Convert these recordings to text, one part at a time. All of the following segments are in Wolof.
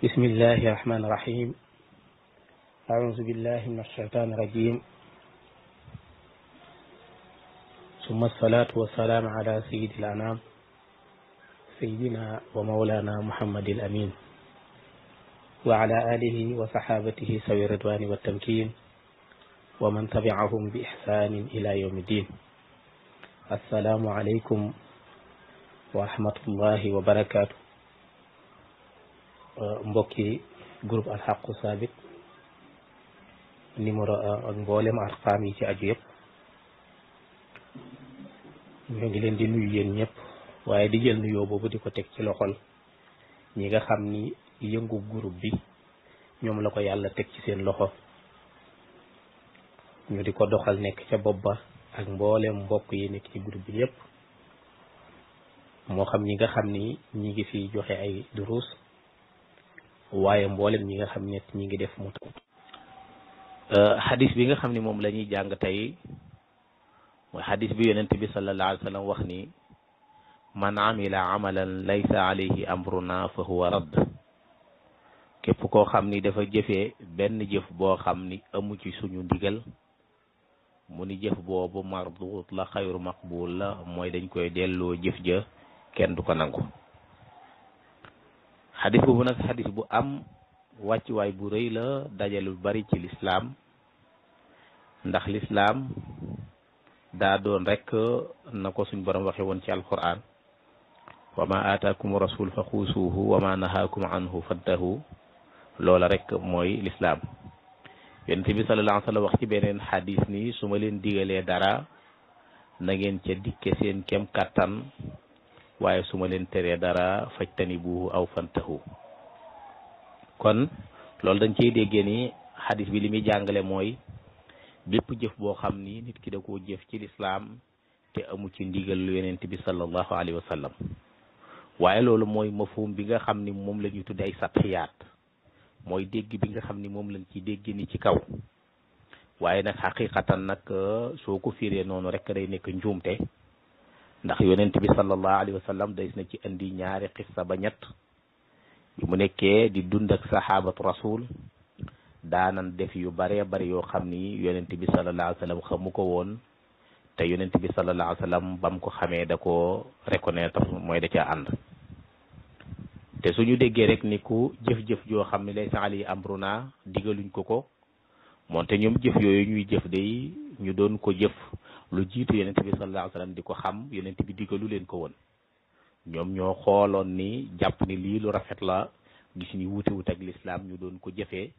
بسم الله الرحمن الرحيم. أعوذ بالله من الشيطان الرجيم. ثم الصلاة والسلام على سيد الأنام سيدنا ومولانا محمد الأمين وعلى آله وصحابته سوي الرضوان والتمكين ومن تبعهم بإحسان إلى يوم الدين. السلام عليكم ورحمة الله وبركاته. mbokki groupe alxaqu saabit numéro 1 ak mboolem arqaam yi ci aju yëpp ñoo ngi leen di nuyu yéen ñëpp, waaye di jël nuyoo boobu di ko teg ci loxol ñi nga xam ni yëngu groupe bi ñoom la ko yàlla teg ci seen loxo ñu di ko doxal nekk ca bopp ba ak mboolem mbokk yi nekk ci groupe bi yëpp, moo xam ñi nga xam ni ñi ngi fi joxe ay duruus waaye mboolem ñi nga xam ne ñi ngi def mu xadis bi nga xam ne moom la ñuy jàng tey mooy xadis bi yonent bi sallallahu alayhi wa sallam wax ni man amila amalan laysa alayhi amruna fa huwa radd. képp koo xam ni dafa jëfee benn jëf boo xam ni amu ci suñu ndigal mu ni jëf boobu mardut la xayru maqbul la, mooy dañ koy delloo jëf ja kenn du ko nangu. xadis boobu nag xadis bu am wàccuwaay bu rëy la, dajale lu bari ci lislaam, ndax lislaam daa doon rek na ko suñ borom waxe woon ci alquran, wa ma aataakum rasul fa xuusuuhu wa ma nahaakum anhu fantahu. loola rek mooy lislaam. yonent bi sallallahu alayhi wa sallam wax ci beneen xadis ni su ma leen digalee dara na ngeen ca dikke seen kem kàttan, waaye su ma leen teree dara fajtani buuhu aw fantahu. kon loolu dañ ciy déggee ni xadis bi li muy jàngale mooy bépp jëf boo xam ni nit ki da koo jëf ci lislaam te amu ci ndigal lu yonent bi sallallahu alayhi wa sallam, waaye loolu mooy mafhum bi nga xam ni moom la ñuy tudde ay satxiyaat, mooy dégg bi nga xam ni moom lañ ci dégg ni ci kaw. waaye nag xaqiqatan nag soo ko firee noonu rek day nekk njuumte, ndax yonent bi sallallahu alayhi wa sallam day na ci indi ñaari xissa ba ñett. bi mu nekkee di dund ak sahabatu rasul daanan def yu bare bari yoo xam ni yonent bi sallallahu alayhi wa sallam xamu ko woon, te yonent bi sallallahu alayhi wa sallam bam ko xamee da ko reconnaître, mooy da ca ànd. te suñu déggee rek ni ku jëf-jëf joo xam ne laysa alayhi amruna digaluñ ko moonte ñoom jëf yooyu ñuy jëf day ñu doon ko jëf lu jiitu yonent bi sallallahu alayhi wa sallam di ko xam, yonent bi digalu leen ko woon. ñoom ñoo xooloon ni jàpp ni lii lu rafet la, gis ni wuute wut ak lislaam, ñu doon ko jëfee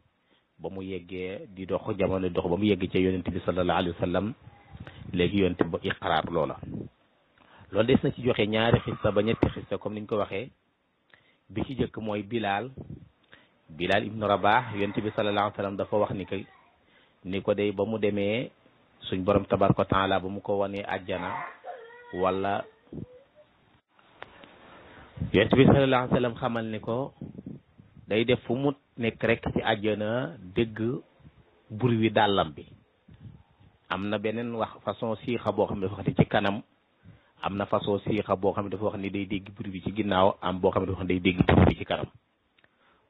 ba mu yeggee di dox jamono dox ba mu yegg ci yonent bi sallallahu alayhi wa sallam. léegi yonent ba iqraar loola. loolu des na ci joxe ñaari xissa ba ñetti xissa comme niñ ko waxee. bi ci jëkk mooy Bilal ibnu Rabah. yonent bi sallallahu alayhi wa sallam dafa wax ni ko day ba mu demee suñ borom tabaraka wa taala ba mu ko wanee àjjana, wala yonent bi sallallahu alayhi wa sallam xamal ni ko day def fu mu nekk rek ci àjjana dégg bur wi dàllam bi. am na beneen wax façon siixa boo xam ne dafa wax ni ci kanam, am na façon siixa boo xam ne dafa wax ni day dégg bur bi ci ginnaaw, am boo xam ne dafa wax ni day dégg bur bi ci kanam.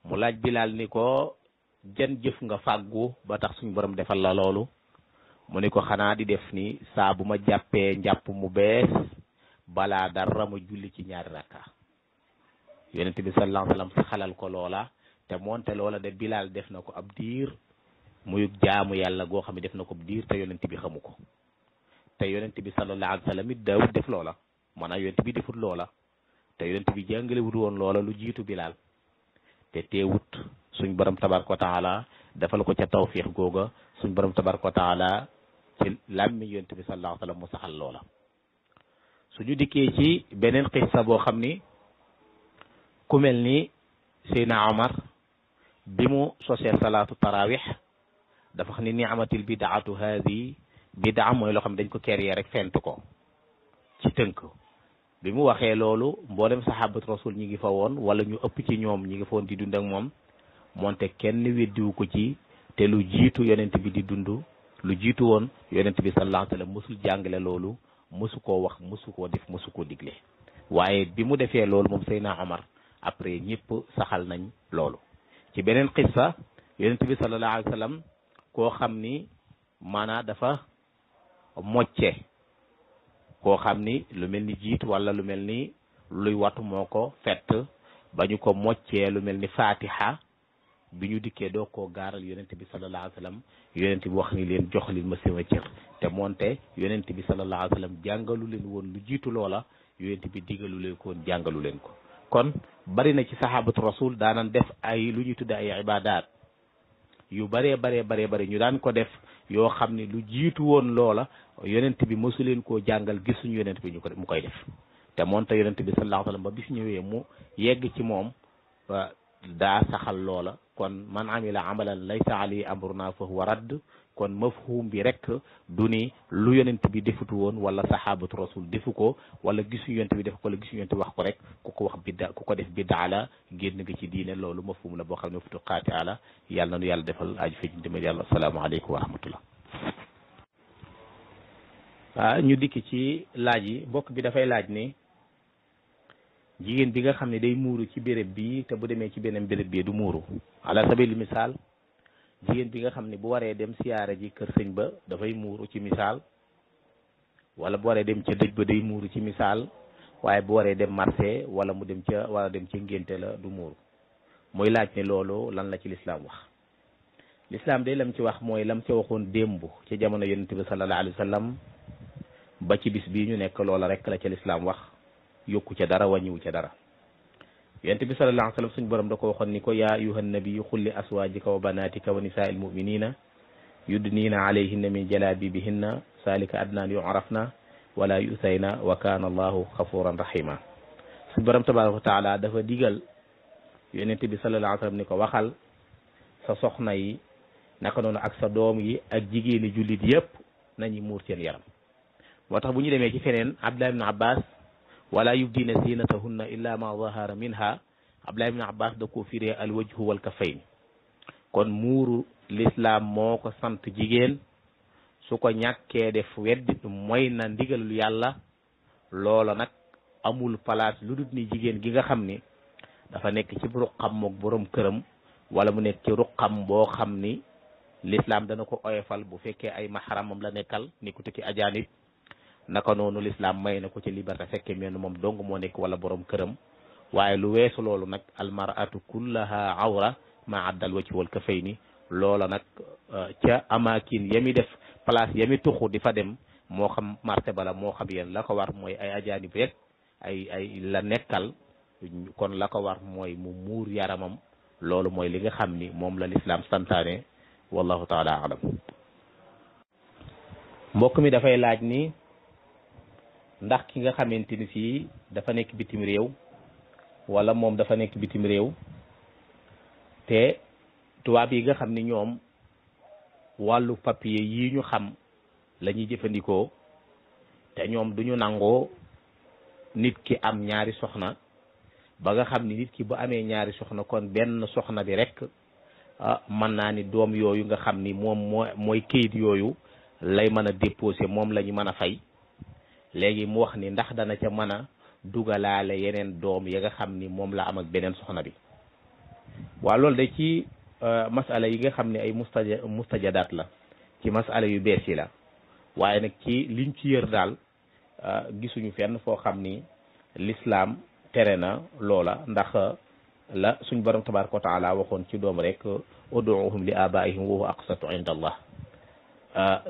mu laaj Bilal ni ko jan jëf nga fàggu ba tax suñu borom defal la loolu. mu ni ko xanaa di def ni saa bu ma jàppee njàpp mu bees balaa dara ma julli ci ñaari rakka. yonent bi sallallahu alayhi wa sallam xalal ko loola, te moonte loola de Bilal def na ko ab diir, muy jaamu yàlla goo xam ne def na ko ab diir te yonent bi xamu ko. te yonent bi sallallahu alayhi wa sallam it daawut def loola, maanaam yonent bi defut loola, te yonent bi jàngalewut woon loola lu jiitu Bilal. te teewut suñ borom tabaraka wa taala defal ko ca tawfiix googa, suñ borom tabaraka wa taala ci làmmi yonent bi sallallahu alayhi wa sallam mu saxal loola. suñu dikkee ci beneen xissa boo xam ni ku mel ni Seydina Omar bi mu sosee salaatu tarawih dafa xam ni ni'matil bidaatu haadi, bidaa mooy loo xam ne dañ ko créer rek fent ko ci tënk. bi mu waxee loolu mboolem sahabatu rasul ñi ngi fa woon, wala ñu ëpp ci ñoom ñi ngi fa woon di dund ak moom, moonte kenn weddiwu ko ci. te lu jiitu yonent bi di dund, lu jiitu woon yonent bi sallallahu alayhi wa sallam mosul jàngale loolu, mosu koo wax, mosu koo def, mosu koo digle. waaye bi mu defee loolu moom Seydina Omar après ñëpp saxal nañ loolu. ci beneen xissa yonent bi sallallahu alayhi wa sallam koo xam ni maanaa dafa mocce koo xam ni lu mel ni jiit wala lu mel ni luy watu moo ko fett ba ñu ko moccee lu mel ni fatiha bi ñu dikkee doo koo gaaral yonent bi sallallahu alayhi wa sallam yonent bi wax ni leen jox leen ma sama cër te moonte yonent bi sallallahu alayhi wa sallam jàngalu leen woon lu jiitu loola yonent bi digalu leen ko woon jàngalu leen ko kon bari na ci sahabatu rasul daanan def ay lu ñuy tudde ay ibadat yu baree ñu daan ko def yoo xam ne lu jiitu woon loola yonent bi mosu leen koo jàngal gisuñu yonent bi mu koy def te moonte yonent bi sallallahu alayhi wa sallam ba bis ñëwee mu yegg ci moom daa saxal loola kon man amila amalan laysa alayhi amruna fa huwa radd kon mafhum bi rek du ni lu yonent bi defutu woon wala sahabatu rasul defu ko wala gisuñu yonent bi def ko wala gisuñu yonent bi wax ko rek ku ko wax bidda ku ko def bidda la génn nga ci diine loolu mafhum la boo xam ne futu xaati ala yàlla na nu yàlla defal aju fi ñu demee yàlla asalaamaaleykum wa rahmatullah. ñu dikk ci laaj yi mbokk bi dafay laaj ni jigéen bi nga xam ne day muuru ci béréb bi te bu demee ci beneen béréb bi du muuru ala sabili misaal jigéen bi nga xam ne bu waree dem siyaare ji kër sëñ ba dafay muuru ci misaal wala bu waree dem ca dëj ba day muuru ci misaal waaye bu waree dem marché wala mu dem ca wala dem ca ngénte la du muuru mooy laaj ne loolu lan la ci lislaam wax lislaam day lam ci wax mooy lam ca waxoon démb ci jamono yonent bi sallallahu alayhi wa sallam ba ci bis bii ñu nekk loola rek la ca lislaam wax yokku ca dara wàññiwu ca dara yonent bi sallallahu alayhi wa sallam suñu borom da ko waxoon ni ko yaa ayyuhan nabiyyu qul li aswaajika wa banaatika wa nisaa'il mu'miniina yudniina alayhinna min jalaabibihinna zaalika adnaa an yu'rafna wala yusayna wa kaana allahu xafuuran rahima suñu borom tabaaraka wa taala dafa digal yonent bi sallallahu alayhi wa sallam ni ko waxal sa soxna yi naka noonu ak sa doom yi ak jigéeni jullit yépp nañu muur seen yaram moo tax bu ñu demee ci feneen Abdullah ibn Abbas wala yubdina zinatahunna illa ma zahara minha Abdullah ibn Abbas da koo firee al wajhu wal kafayn kon muuru l'islam moo ko sant jigéen su ko ñàkkee def weddi mooy na ndigalul yàlla loola nag amul place lu dul ni jigéen gi nga xam ni dafa nekk ci ruqam mook borom këram wala mu nekk ci ruqam boo xam ni l'islam dana ko oyofal bu fekkee ay mahramam la nekkal ni ku tukki ajaanib naka noonu l'islam may na ko ci liberté fekkee mel moom dong moo nekk wala borom këram waaye lu weesu loolu nag almaratu kullaha awra ma addal wajhi wal kafayni loola nag ca amakin yami def place yami tuxu di fa dem moo xam marché bala moo xam yéen la ko war mooy ay ajaanib rek ay la nekkal kon la ko war mooy mu muur yaramam loolu mooy li nga xam ni moom la l'islam santaane wallahu taala alam mbokk mi dafay laaj ni ndax ki nga xamante ni fii dafa nekk bitim réew wala moom dafa nekk bitim réew te tubaab yi nga xam ni ñoom wàllu papier yi ñu xam la ñuy jëfandikoo te ñoom duñu nangoo nit ki am ñaari soxna ba nga xam ni nit ki bu amee ñaari soxna kon benn soxna bi rek mën naa ni doom yooyu nga xam ni moom mooy kayit yooyu lay mën a déposer moom la ñu mën a fay léegi mu wax ni ndax dana ca mën a dugalaale yeneen doom ya nga xam ni moom la am ak beneen soxna bi waaw loolu de ci masala yi nga xam ne ay mustajadaat la ci masala yu bees yi la waaye nag ci liñ ci yër daal gisuñu fenn foo xam ni l'islam tere na loola ndax la suñ borom tabaraka wa taala waxoon ci doom rek uduuhum li abaihim wa huwa aqsatu inda allah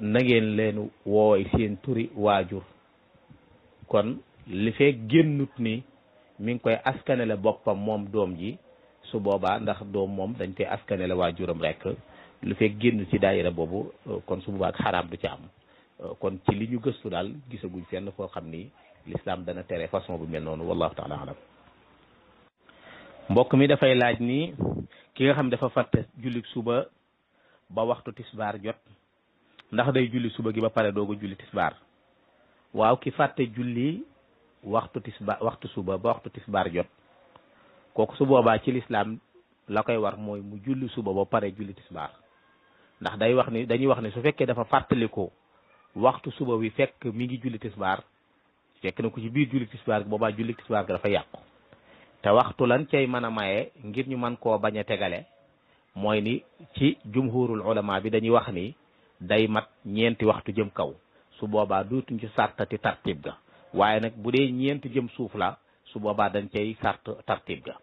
na ngeen leen wooy seen turi waajur kon li fee génnut ni mi ngi koy askanele boppam moom doom ji su boobaa ndax doom moom dañ koy askanele waajuram rek lu fee génn ci daayira boobu kon su boobaa ak xaraam du ci am kon ci li ñu gëstu daal gisaguñ fenn foo xam ni l'islam dana tere façon bu mel noonu wallahu taala alam mbokk mi dafay laaj ni ki nga xam dafa fàtte julli suba ba waxtu tisbaar jot ndax day julli suba gi ba pare dooga julli tisbaar waaw ki fàtte julli waxtu suba ba waxtu tisbaar jot kooku su boobaa ci l'islam la koy war mooy mu julli suba ba pare julli tisbaar ndax dañuy wax ni su fekkee dafa fàttaliko waxtu suba wi fekk mi ngi julli tisbaar fekk na ko ci biir julli tisbaar gi boobaa julli tisbaar gi dafa yàqu te waxtu lan cay mën a maye ngir ñu mën koo bañ a tegale mooy ni ci jumhurul ulama bi dañuy wax ni day mat ñeenti waxtu jëm kaw su boobaa dootuñ ci sartati tartib ga waaye nag bu dee ñeenti jëm suuf la su boobaa dañ cay sart tartib ga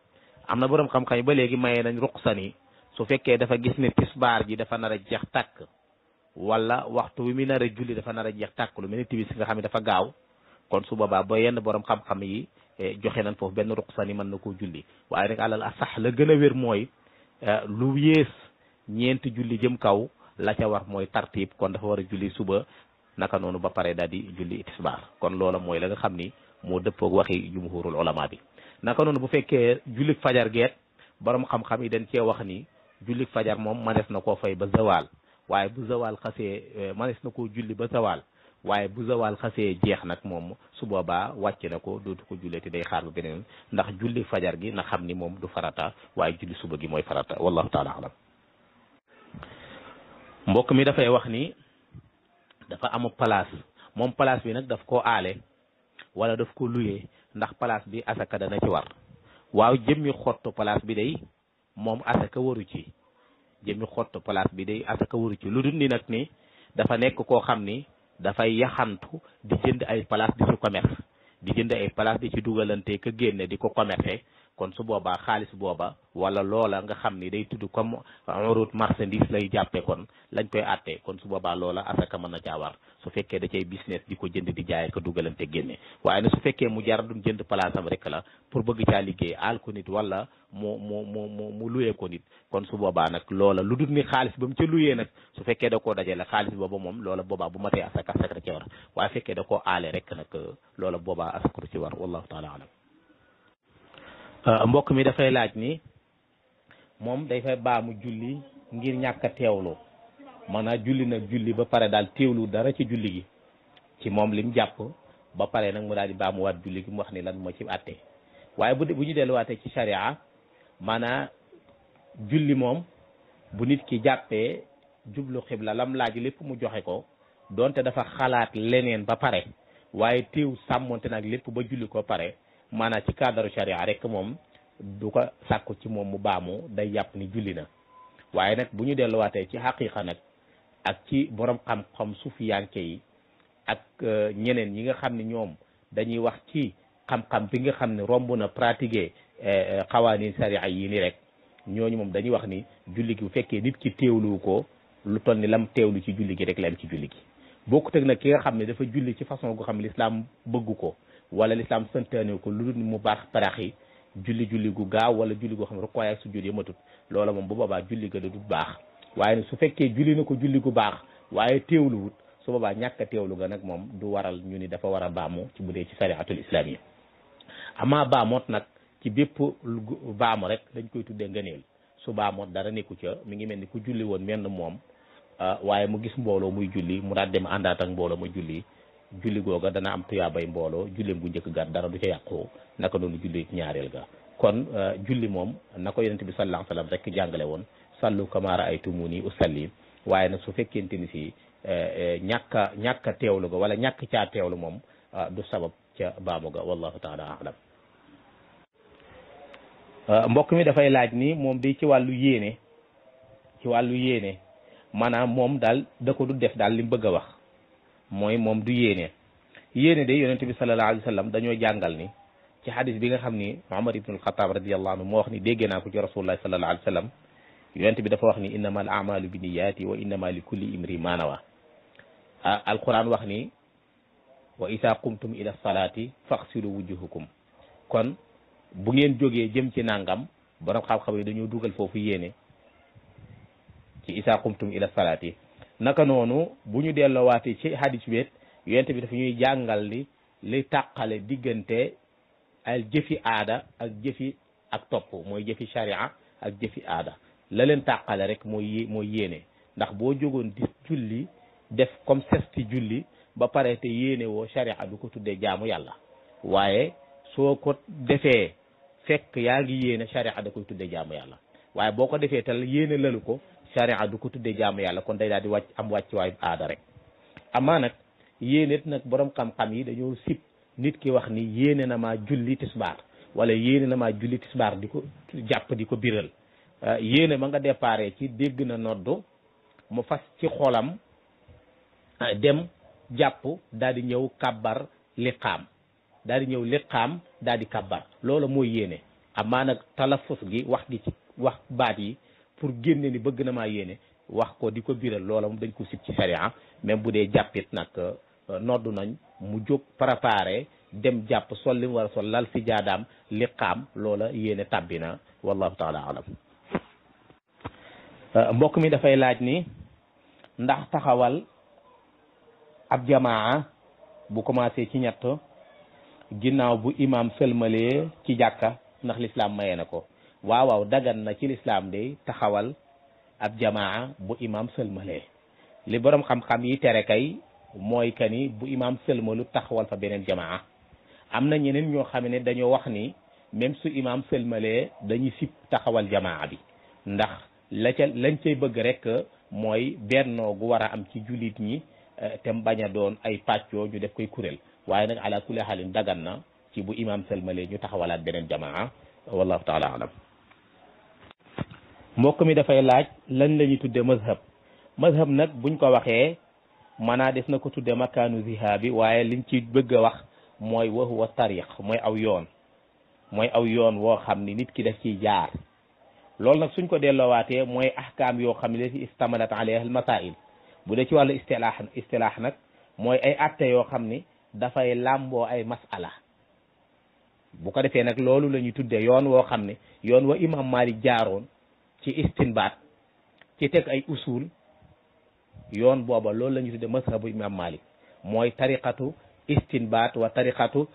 am na borom xam-xam yi ba léegi mayee nañ ruqsa ni su fekkee dafa gis ne tisbaar ji dafa nar a jeex tàkk wala waxtu wi mu nar a julli dafa nar a jeex tàkk lu mel ni timis nga xam ne dafa gaaw kon su boobaa ba yenn borom xam-xam yi joxe nañ foofu benn ruqsa ni mën na koo julli waaye nag alal asax la gën a wér mooy lu yées ñeenti julli jëm kaw la ca war mooy tartib kon dafa war a julli suba naka noonu ba pare daal di julli tisbaar kon loola mooy la nga xam ni moo dëppoog waxi jumhurul ulama bi naka noonu bu fekkee julli fajar geet borom xam-xam yi dañ cee wax ni julli fajar moom manees na koo fay ba zawal waaye bu zawal xasee manees na koo julli ba zawal waaye bu zawal xasee jeex nag moom su boobaa wàcc na ko dootu ko julleeti day xaar ba beneen ndax julli fajar gi na xam ni moom du farata waaye julli suba gi mooy farata wallahu taala alam mbokk mi dafay wax ni dafa am place moom place bi nag daf koo aale wala daf ko luyee ndax place bi asaka dana ci war waaw jëmmi xottu place bi day moom asaka waru ci jëmmi xottu place bi day asaka waru ci lu dul ni nag ni dafa nekk koo xam ni dafay yaxantu di jënd ay place di ci commerce di jënd ay place di ci dugalante ka génne di ko commerce kon su boobaa xaalis booba wala loola nga xam ni day tudd comme urut marchandise lay jàppe kon lañ koy àtte kon su boobaa loola asaka mën na caa war su fekkee da cay business di ko jënd di jaay ko dugalante génne waaye nag su fekkee mu jar duñ jënd place am rek la pour bëgg caa liggéey aal ko nit wala mu luyee ko nit kon su boobaa nag loola lu dul ni xaalis ba mu ca luyee nag su fekkee da koo dajale xaalis booba moom loola boobaa bu matee asaka da ca war waaye fekkee da koo aale rek nag loola boobaa asaka du ci war wallahu taala alam mbokk mi dafay laaj ni moom day fay baamu julli ngir ñàkk a teewlu maanaam julli nag julli ba pare daal teewlu dara ci julli gi ci moom lim jàpp ba pare nag mu daal di baamuwaat julli gi mu wax ni lan moo ci àtte waaye bu ñu delluwaatee ci sharia maanaam julli moom bu nit ki jàppee jublu xibla lam laaj lépp mu joxe ko donte dafa xalaat leneen ba pare waaye teew sàmmonte nag lépp ba julli ko pare maanaam ci cadre sharia rek moom du ko sàkku ci moom mu baamu day jàpp ni julli na waaye nag bu ñu delluwaatee ci xaqiqa nag ak ci borom xam-xam sufiyanke yi ak ñeneen ñi nga xam ne ñoom dañuy wax ci xam-xam bi nga xam ne romb na pratiquer xawaani sharia yi ni rek ñooñu moom dañuy wax ni julli gi bu fekkee nit ki teewlu ko lu toll ni lam teewlu ci julli gi rek la am ci julli gi bokkut ak nag ki nga xam ne dafa julli ci façon goo xam ne l'islam bëgg ko wala l'islam santaane ko lu dul mu baax parax yi julli gu gaaw wala julli goo xam ne rukkoo ak sujjóot matut loola moom bu boobaa julli ga du baax waaye nag su fekkee julli na ko julli gu baax waaye teewluwut su boobaa ñàkk a teewlu ga nag moom du waral ñu ni dafa war a baamu ci bu dee ci sariatul islamiyya amaa baamoot nag ci bépp baamu rek dañ koy tuddee ngëneel su baamoot dara nekku ca mi ngi mel ni ku julli woon menn moom waaye mu gis mbooloo muy julli mu daal dem àndaat ak mbooloo muy julli googa dana am tuyaabay mbooloo julleem gu njëkk ga dara du ca yàqu naka noonu julli ñaareel ga kon julli moom na ko yonent bi sallallahu alayhi wa sallam rek jàngale woon sallu kama ra'aytumuni usalli waaye nag su fekkente ni si ñàkk a teewlu ga wala ñàkk caa teewlu moom du sabab ca baamu ga wallahu taala alam mbokk mi dafay laaj ni moom day ci wàllu yéene maanaam moom daal da ko du def daal li mu bëgg a wax mooy moom du yéene de yonent bi sallallahu alayhi wa sallam dañoo jàngal ni ci hadis bi nga xam ni Umar ibn al-Khattab radiyallahu anhu moo wax ni dégg naa ko ci rasulullah sallallahu alayhi wa sallam yonent bi dafa wax ni innama al a'malu bi niyyati wa innama li kulli imri ma nawa alquran wax ni wa isa qumtum ila salati faghsilu wujuhakum kon bu ngeen jógee jëm ci nangam borom xam-xam yi dañoo dugal foofu yéene ci isa qumtum ila salati naka noonu bu ñu delloowaatee ci hadis bi yonent bi dafa ñuy jàngal li tàqale diggante ay jëfi aada ak jëfi ak topp mooy jëfi sharia ak jëfi aada la leen tàqale rek mooy yéene ndax boo jógoon di julli def comme sesti julli ba pare te yéene woo sharia du ko tuddee jaamu yàlla waaye soo ko defee fekk yaa ngi yéene sharia da koy tuddee jaamu yàlla waaye boo ko defee tal yéene lalu ko sharia du ko tuddee jaamu yàlla kon day daal di wàcc waayu aada rek amaa nag yéene nag borom xam-xam yi dañoo sib nit ki wax ni yéene na maa julli tisbaar wala yéene na maa julli tisbaar di ko jàpp di ko biral yéene ma nga déparé ci dégg na noddu mu fas ci xolam dem jàpp daal di ñëw kabbar liqaam daal di ñëw liqaam daal di kabbar loola mooy yéene amaa nag talafus gi wax gi ci wax baat yi pour génne ni bëgg na maa yéene wax ko di ko biral loola moom dañ ko sib ci sharia même bu dee jàppit nag noddu nañ mu jóg préparé dem jàpp sol li mu war a sol lal si jaadaam liqaam loola yéene tàbbi na wallahu taala alam mbokk mi dafay laaj ni ndax taxawal ab jamaa bu commencé ci ñett ginnaaw bu imam sëlmalee ci jàkka ndax lislaam mayee na ko waaw dagan na ci lislaam de taxawal ab jamaa bu imam sëlmalee li borom xam-xam yi tere kay mooy que ni bu imam sëlmalu taxawal fa beneen jamaa am na ñeneen ñoo xam ne dañoo wax ni même su imam sëlmalee dañuy sib taxawal jamaa bi ndax lañ cay bëgg rek mooy bennoo gu war a am ci jullit ñi te bañ a doon ay pàccoo ñu def koy kuréel waaye nag ala kulli xaalin dagan na ci bu imam sëlmalee ñu taxawalaat beneen jamaa wallahu taala alam mbokk mi dafay laaj lan la ñuy tudde mazhab nag buñ ko waxee maanaa des na ko tudde makaanu zihabi waaye liñ ci bëgg a wax mooy wa huwa tariq mooy aw yoon woo xam ni nit ki daf ciy jaar loolu nag suñ ko delloowaatee mooy ahkaam yoo xam ne lati istamalat alayha al masail bu dee ci wàllu istilaax nag mooy ay atte yoo xam ni dafay làmboo ay masala bu ko defee nag loolu la ñuy tuddee yoon woo xam ne yoon wa imam Malik jaaroon ci istinbaat ci teg ay usul yoon booba loolu la ñuy tuddee mazhabu imam Malik mooy tariqatu istinbaat wa tariqatu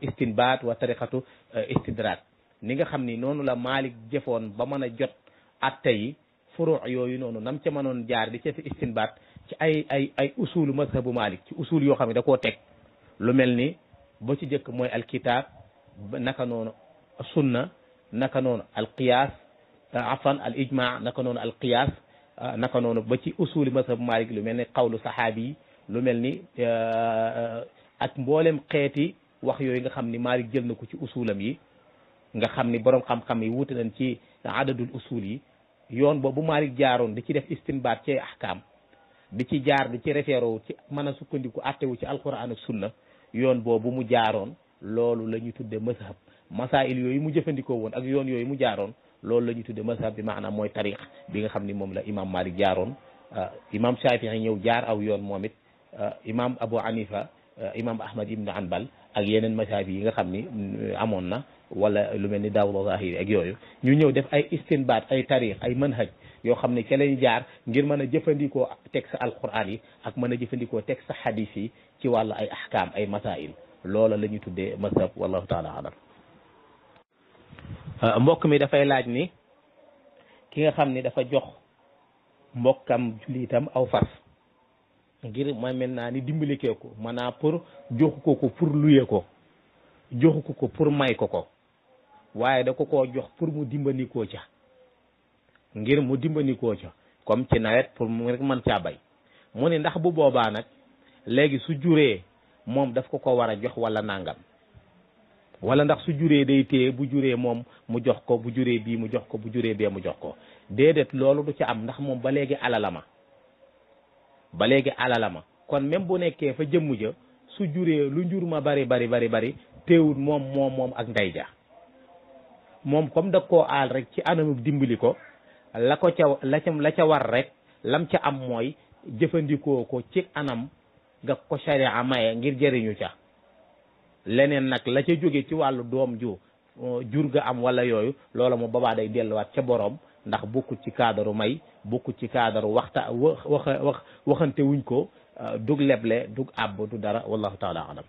istinbaat wa tariqatu istidraat ni nga xam ni noonu la Malik jëfoon ba mën a jot atte yi furu yooyu noonu nam ca mënoon jaar di ca fi istinbaat ci ay usulu mazhabu Malik ci usul yoo xam ne da koo teg lu mel ni ba ci jëkk mooy alkitab naka noonu sunna naka noonu alqiyaas afan al ijma naka noonu alqiyaas naka noonu ba ci usuli mazhabu Malik lu mel ni qawlu saxaabi yi lu mel ni ak mboolem xeeti wax yooyu nga xam ni Malik jël na ko ci usulam yi nga xam ni borom xam-xam yi wuute nañ ci adadul usul yi yoon boobu Malik jaaroon di ci def istinbaat ci ahkaam di ci jaar di ci référé ci mën a sukkandiku attewu ci alquran ak sunna yoon boobu mu jaaroon loolu la ñu tudde mazhab masail yooyu mu jëfandikoo woon ak yoon yooyu mu jaaroon loolu la ñu tudde mazhab bi maanaam mooy tariq bi nga xam ni moom la imam Malik jaaroon imam Shafi'i ñëw jaar aw yoon moom it imam Abu Hanifa imam Ahmad ibn Hanbal ak yeneen mazhab yi nga xam ni amoon na wala lu mel ni Daawud Zahiri ak yooyu ñu ñëw def ay istinbaat ay tariq ay manhaj yoo xam ne ca lañ jaar ngir mën a jëfandikoo texte alquran yi ak mën a jëfandikoo texte hadis yi ci wàllu ay ahkam ay masail loola la ñuy tuddee mazhab wallahu taala alam mbokk mi dafay laaj ni ki nga xam ni dafa jox mbokkam julitam aw fas ngir mooy mel naa ni dimbalikee ko maanaam pour joxu ko pour luye ko joxu ko pour may ko waaye da ko koo jox pour mu dimbandikoo ca ngir mu dimbandikoo ca comme ci nawet pour mu rek mën caa bay mu ne ndax bu boobaa nag léegi su juree moom daf ko war a jox wala nangam wala ndax su juree day téye bu juree moom mu jox ko bu juree bii mu jox ko bu juree bee mu jox ko déedéet loolu du ca am ndax moom ba léegi alalama kon même bu nekkee fa jëmm ja su juree lu njur ma bari teewul moom ak ndey ja moom comme da koo aal rek ci anamuk dimbali ko la ca war rek lam ca am mooy jëfandikoo ko ci anam nga ko sharia maye ngir jëriñu ca leneen nag la ca jóge ci wàllu doom jur ga am wala yooyu loola moom babaa day delluwaat ca borom ndax bokkut ci cadre may bokkut ci cadre waxante wuñ ko dug leble dug àbb du dara wallahu taala alam